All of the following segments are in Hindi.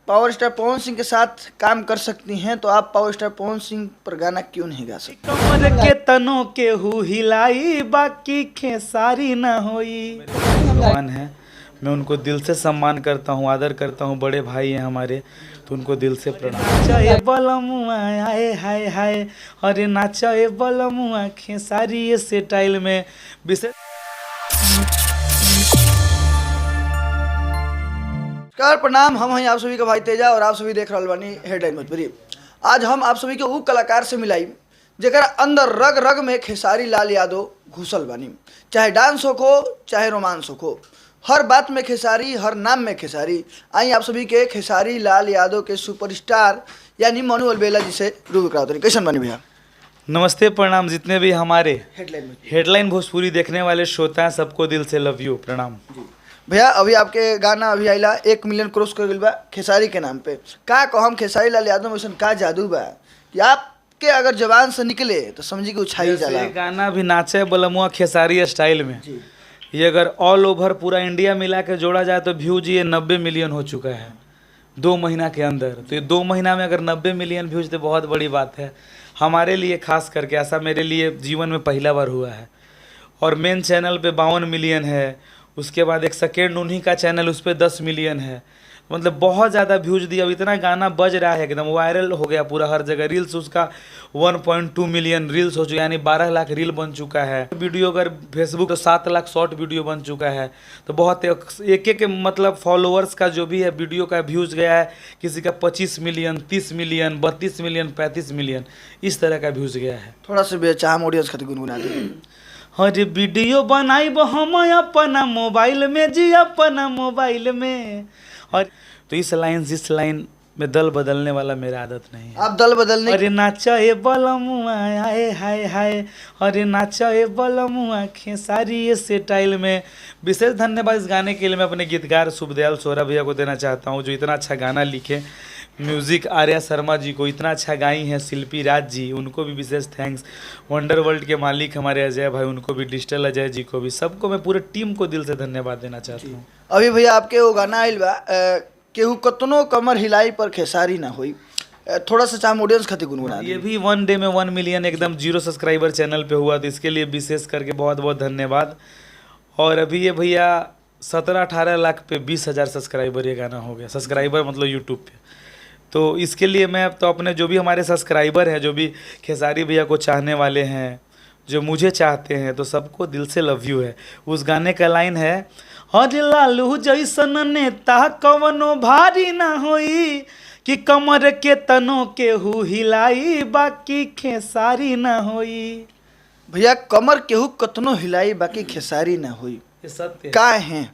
पावर स्टार पवन सिंह के साथ काम कर सकती हैं तो आप पावर स्टार पवन सिंह पर गाना क्यों नहीं गा सकते? कमर के तनों के हु हिलाई बाकी खेसारी ना होई। भगवान है, मैं उनको दिल से सम्मान करता हूँ, आदर करता हूँ, बड़े भाई हैं हमारे, तो उनको दिल से प्रणाम। चाहे बलमुआ आए हाय हाय, अरे नाचे बलमुआ खेसारी स्टाइल में विशेष। नमस्कार, प्रणाम। हम हैं आप सभी का भाई तेजा और आप सभी देख रहल बानी हेडलाइन भोजपुरी। आज हम आप सभी के उ कलाकार से मिलाई जेकर अंदर रग रग में खेसारी लाल यादव घुसल बानी। चाहे डांस हो चाहे रोमांस हो, हर बात में खेसारी, हर नाम में खेसारी। आई आप सभी के खेसारी लाल यादव के सुपरस्टार यानी मनु अलबेला जी से रूबरू कराते हैं। कैसन बानी भैया? नमस्ते, प्रणाम। जितने भी हमारे हेडलाइन भोजपुरी देखने वाले श्रोता हैं, सबको दिल से लव यू, प्रणाम। भैया, अभी आपके गाना अभी आइला 1 मिलियन क्रॉस कर गइल बा खेसारी के नाम पे। का कहम खेसारी लाल यादव में का जादू बा कि आपके अगर जवान से निकले तो समझी कि उछाई जाला। ये गाना भी नाचे बलमुआ खेसारी स्टाइल में, ये अगर ऑल ओवर पूरा इंडिया मिला के जोड़ा जाए तो व्यूज ये 90 मिलियन हो चुका है 2 महीना के अंदर। तो ये 2 महीना में अगर 90 मिलियन व्यूज तो बहुत बड़ी बात है हमारे लिए, खास करके ऐसा मेरे लिए जीवन में पहला बार हुआ है। और मेन चैनल पे 52 मिलियन है, उसके बाद एक सेकेंड उन्हीं का चैनल, उस पर 10 मिलियन है। मतलब बहुत ज़्यादा व्यूज दिया। अब इतना गाना बज रहा है, एकदम वायरल हो गया पूरा हर जगह। रील्स उसका 1.2 मिलियन रील्स हो चुका है, यानी 12 लाख रील बन चुका है। वीडियो अगर फेसबुक तो 7 लाख शॉर्ट वीडियो बन चुका है। तो बहुत एक मतलब फॉलोअर्स का जो भी है वीडियो का व्यूज गया है, किसी का 25 मिलियन, 30 मिलियन, 32 मिलियन, 35 मिलियन, इस तरह का व्यूज गया है। थोड़ा सा बेचाह ऑडियंस खातिर गुनगुना दे। अरे वीडियो बनाइब हम अपना मोबाइल में जी, अपना मोबाइल में। और तो इस लाइन में दल बदलने वाला मेरा आदत नहीं है। आप दल बदलने। अरे नाचे बलमुआ आए हाय हाय, अरे नाचे बलमुआ खेसारी स्टाइल में। विशेष धन्यवाद इस गाने के लिए मैं अपने गीतकार शुभदयाल सोरा भैया को देना चाहता हूँ, जो इतना अच्छा गाना लिखे। म्यूज़िक आर्या शर्मा जी को, इतना अच्छा गाई हैं शिल्पी राज जी, उनको भी विशेष थैंक्स। वंडर वर्ल्ड के मालिक हमारे अजय भाई, उनको भी, डिजिटल अजय जी को भी, सबको मैं पूरे टीम को दिल से धन्यवाद देना चाहता हूँ। अभी भैया आपके वो गाना आइल बा केहू कतनो कमर हिलाई पर खेसारी ना होई, थोड़ा सा चाहे ऑडियंस खातिर गुनगुना। ये भी 1 डे में 1 मिलियन एकदम 0 सब्सक्राइबर चैनल पे हुआ, तो इसके लिए विशेष करके बहुत बहुत धन्यवाद। और अभी ये भैया 17-18 लाख पे 20,000 सब्सक्राइबर ये गाना हो गया। सब्सक्राइबर मतलब यूट्यूब पे। तो इसके लिए मैं तो अपने जो भी हमारे सब्सक्राइबर हैं, जो भी खेसारी भैया को चाहने वाले हैं, जो मुझे चाहते हैं, तो सबको दिल से लव यू है। उस गाने का लाइन है, अरे लालू जैसन नेता कवनो भारी ना होई, कि कमर के तनों के हु हिलाई बाकी खेसारी ना होई। भैया, कमर केहू कतनो हिलाई बाकी खेसारी ना होई, ये सत्य का है?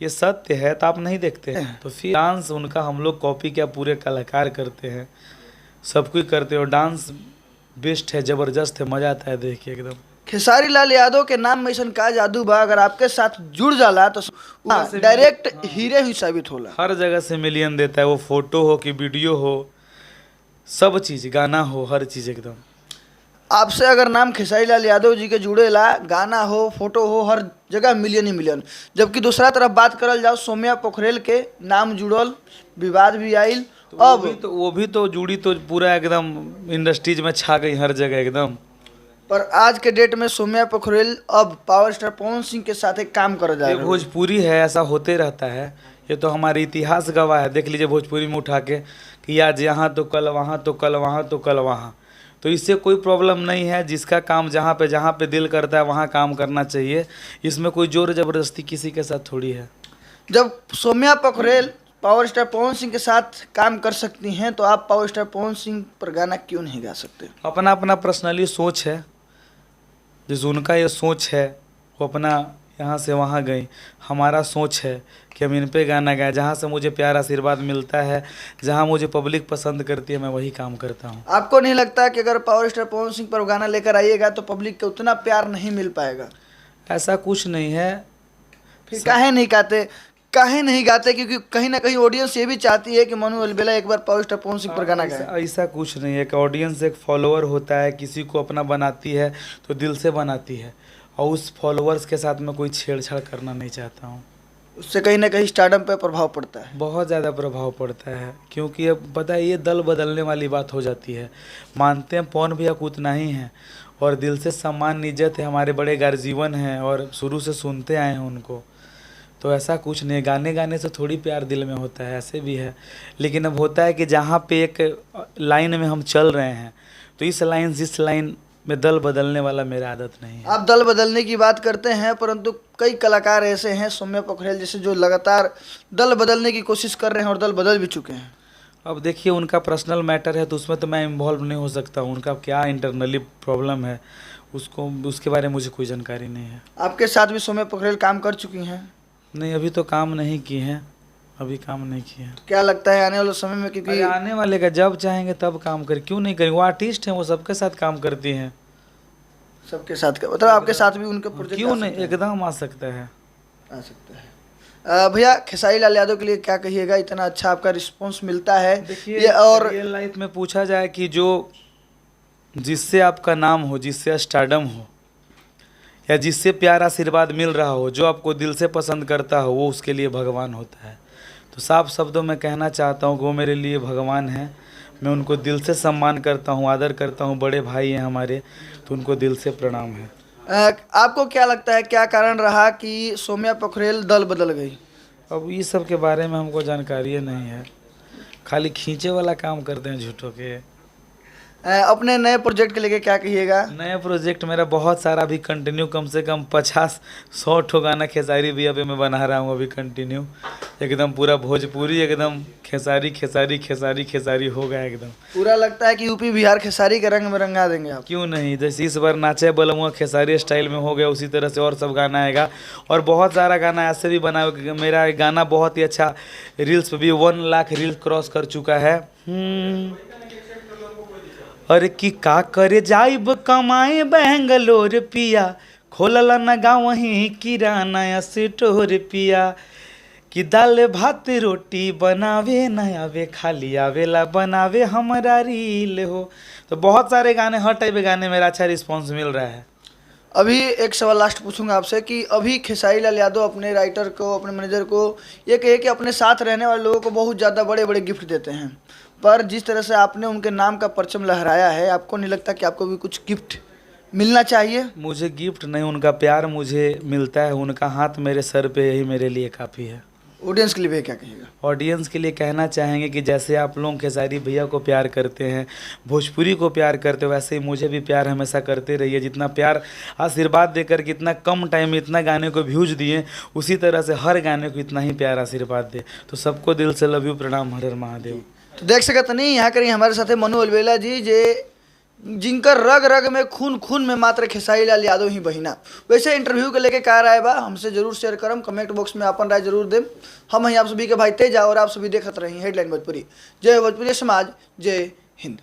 ये सत्य है, तो आप नहीं देखते हैं? तो फिर डांस उनका हम लोग कॉपी क्या, पूरे कलाकार करते हैं, सब कुछ करते हैं। और डांस बेस्ट है, ज़बरदस्त है, मज़ा आता है देख के एकदम। खेसारी लाल यादव के नाम में ऐसा का जादू बा, अगर आपके साथ जुड़ जाला तो डायरेक्ट हीरे ही साबित होला। हर जगह से मिलियन देता है, वो फोटो हो कि वीडियो हो, सब चीज़, गाना हो, हर चीज़ एकदम। आपसे अगर नाम खेसारी लाल यादव जी के जुड़ेला, गाना हो, फोटो हो, हर जगह मिलियन ही मिलियन। जबकि दूसरा तरफ बात करल जाओ, सौम्या पोखरेल के नाम जुड़ल, विवाद भी आइल, तो अब वो भी तो जुड़ी, तो पूरा एकदम इंडस्ट्रीज में छा गई हर जगह एकदम। पर आज के डेट में सौम्या पोखरेल अब पावर स्टार पवन सिंह के साथ एक काम कर जा ये रहे हैं। भोजपुरी है, ऐसा होते रहता है। ये तो हमारे इतिहास गवाह है। देख लीजिए भोजपुरी में उठा के कि आज यहाँ तो कल वहाँ, तो कल वहाँ, तो कल वहाँ। तो इससे कोई प्रॉब्लम नहीं है। जिसका काम जहाँ पे दिल करता है वहाँ काम करना चाहिए। इसमें कोई जोर ज़बरदस्ती किसी के साथ थोड़ी है। जब सौम्या पोखरेल पावर स्टार पवन सिंह के साथ काम कर सकती हैं तो आप पावर स्टार पवन सिंह पर गाना क्यों नहीं गा सकते? अपना अपना पर्सनली सोच है, जिस उनका ये सोच है वो अपना यहाँ से वहाँ गई। हमारा सोच है कि हम इन पे गाना गाएं, जहाँ से मुझे प्यार आशीर्वाद मिलता है, जहाँ मुझे पब्लिक पसंद करती है, मैं वही काम करता हूँ। आपको नहीं लगता कि अगर पावर स्टार पवन सिंह पर गाना लेकर आइएगा तो पब्लिक को उतना प्यार नहीं मिल पाएगा? ऐसा कुछ नहीं है। फिर काहे नहीं गाते? क्योंकि कहीं ना कहीं ऑडियंस ये भी चाहती है कि मनु अलबेला एक बार पावर स्टार पवन सिंह पर गाना गाए। ऐसा कुछ नहीं है कि ऑडियंस एक फॉलोअर होता है, किसी को अपना बनाती है तो दिल से बनाती है, और उस फॉलोअर्स के साथ मैं कोई छेड़छाड़ करना नहीं चाहता हूँ। उससे कहीं ना कहीं स्टारडम पे प्रभाव पड़ता है। बहुत ज़्यादा प्रभाव पड़ता है, क्योंकि अब पता है ये दल बदलने वाली बात हो जाती है। मानते हैं पवन भैया को उतना ही है, और दिल से सम्मान इज्जत है, हमारे बड़े गार्जीवन हैं और शुरू से सुनते आए हैं उनको। तो ऐसा कुछ नहीं, गाने गाने से थोड़ी प्यार दिल में होता है, ऐसे भी है। लेकिन अब होता है कि जहाँ पे एक लाइन में हम चल रहे हैं, तो इस लाइन में दल बदलने वाला मेरा आदत नहीं है। आप दल बदलने की बात करते हैं, परंतु कई कलाकार ऐसे हैं, सौम्या पोखरेल जैसे, जो लगातार दल बदलने की कोशिश कर रहे हैं और दल बदल भी चुके हैं। अब देखिए उनका पर्सनल मैटर है, तो उसमें तो मैं इन्वॉल्व नहीं हो सकता हूँ। उनका क्या इंटरनली प्रॉब्लम है उसके बारे में मुझे कोई जानकारी नहीं है। आपके साथ भी सौम्या पोखरेल काम कर चुकी हैं? नहीं, अभी तो काम नहीं की हैं, अभी काम नहीं किए हैं। क्या लगता है आने वाले समय में, अरे क्योंकि आने वाले का जब चाहेंगे तब काम करें, क्यों नहीं करेंगे? वो आर्टिस्ट हैं, वो सबके साथ काम करती हैं। सबके साथ का मतलब आपके साथ भी उनके प्रोजेक्ट क्यों नहीं, एकदम आ सकता है। आ सकता है। भैया खेसारी लाल यादव के लिए क्या कहिएगा? इतना अच्छा आपका रिस्पांस मिलता है। देखिए ये और रियल लाइफ में पूछा जाए कि जो जिससे आपका नाम हो, जिससे स्टारडम हो, या जिससे प्यार आशीर्वाद मिल रहा हो, जो आपको दिल से पसंद करता हो, वो उसके लिए भगवान होता है। तो साफ शब्दों में कहना चाहता हूँ कि वो मेरे लिए भगवान हैं। मैं उनको दिल से सम्मान करता हूँ, आदर करता हूँ, बड़े भाई हैं हमारे, तो उनको दिल से प्रणाम है। आपको क्या लगता है क्या कारण रहा कि सौम्या पोखरेल दल बदल गई? अब ये सब के बारे में हमको जानकारी नहीं है, खाली खींचे वाला काम करते हैं झूठों के। अपने नए प्रोजेक्ट के लेके क्या कहिएगा? नया प्रोजेक्ट मेरा बहुत सारा अभी कंटिन्यू, कम से कम 50-100 ठो गाना खेसारी भैया पे मैं बना रहा हूँ अभी कंटिन्यू। एकदम पूरा भोजपुरी, एकदम खेसारी खेसारी खेसारी खेसारी हो गया एकदम। पूरा लगता है कि यूपी बिहार खेसारी के रंग में रंगा देंगे आप? क्यों नहीं, जैसे इस बार नाचे बलमुआ खेसारी स्टाइल में हो गया, उसी तरह से और सब गाना आएगा। और बहुत सारा गाना ऐसे भी बना हुआ कि मेरा गाना बहुत ही अच्छा रील्स पे भी 1 लाख रील्स क्रॉस कर चुका है। अरे कि का करे जाइब कमाए बेंगलोर पिया, खोलला न गाँव ही किराना स्टोर पिया, कि दाल भात रोटी बनावे न आवे, खाली आवेला बनावे हमारा रील हो। तो बहुत सारे गाने, हर टाइप के गाने मेरा अच्छा रिस्पांस मिल रहा है। अभी एक सवाल लास्ट पूछूंगा आपसे कि अभी खेसारी लाल यादव अपने राइटर को, अपने मैनेजर को ये कहे कि अपने साथ रहने वाले लोगों को बहुत ज़्यादा बड़े बड़े गिफ्ट देते हैं, पर जिस तरह से आपने उनके नाम का परचम लहराया है, आपको नहीं लगता कि आपको भी कुछ गिफ्ट मिलना चाहिए? मुझे गिफ्ट नहीं, उनका प्यार मुझे मिलता है, उनका हाथ मेरे सर पे, यही मेरे लिए काफ़ी है। ऑडियंस के लिए भी क्या कहिएगा? ऑडियंस के लिए कहना चाहेंगे कि जैसे आप लोग खेसारी भैया को प्यार करते हैं, भोजपुरी को प्यार करते हो, वैसे ही मुझे भी प्यार हमेशा करते रहिए। जितना प्यार आशीर्वाद देकर के इतना कम टाइम में इतना गाने को व्यूज दिए, उसी तरह से हर गाने को इतना ही प्यार आशीर्वाद दे। तो सबको दिल से लव यू, प्रणाम, हर हर महादेव। तो देख सकत नहीं, यहाँ करी हमारे साथ मनु अलवेला जी, जे जिनकर रग रग में खून खून में मात्र खेसारी लाल यादव ही बहिना। वैसे इंटरव्यू के लेके क्या राय बा हमसे जरूर शेयर करम, कमेंट बॉक्स में अपन राय जरूर देम। हम हैं आप सभी के भाई तेजा, और आप सभी देखत रही हेडलाइन भोजपुरी। जय भोजपुरी समाज, जय हिंद।